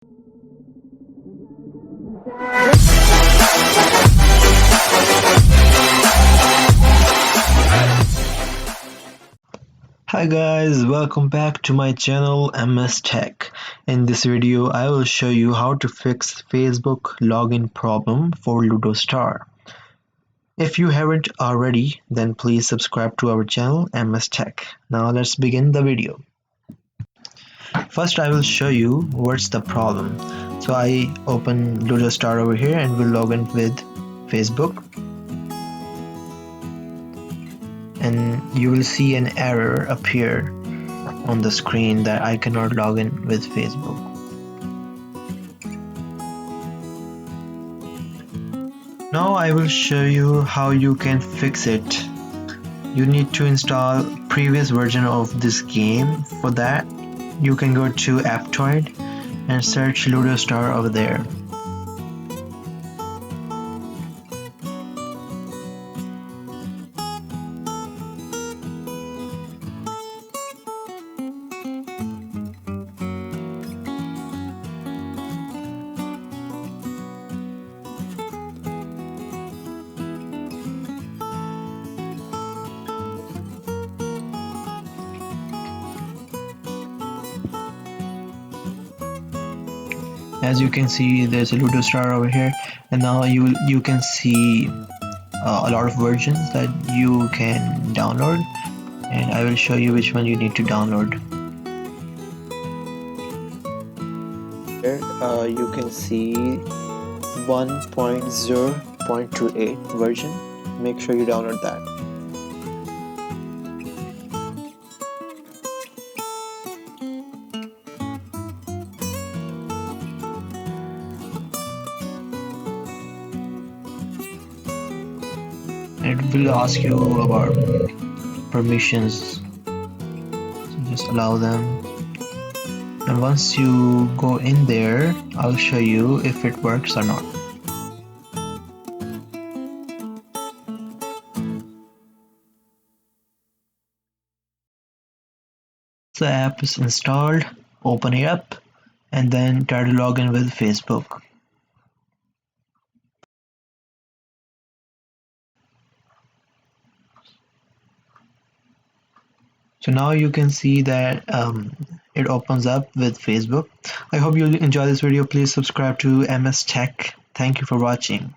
Hi guys, welcome back to my channel MS Tech. In this video, I will show you how to fix Facebook login problem for Ludo Star. If you haven't already, then please subscribe to our channel MS Tech. Now let's begin the video. First, I will show you what's the problem. So I open Ludo Star over here and will log in with Facebook. And you will see an error appear on the screen that I cannot log in with Facebook. Now I will show you how you can fix it. You need to install previous version of this game. For that, you can go to Aptoide and search Ludo Star over there. As you can see, there's a Ludo Star over here, and now you can see a lot of versions that you can download, and I will show you which one you need to download. Here you can see 1.0.28 version. Make sure you download that. It will ask you about permissions, so just allow them, and once you go in there, I'll show you if it works or not. The app is installed, open it up, and then try to log in with Facebook. So now you can see that it opens up with Facebook. I hope you enjoy this video. Please subscribe to MS Tech. Thank you for watching.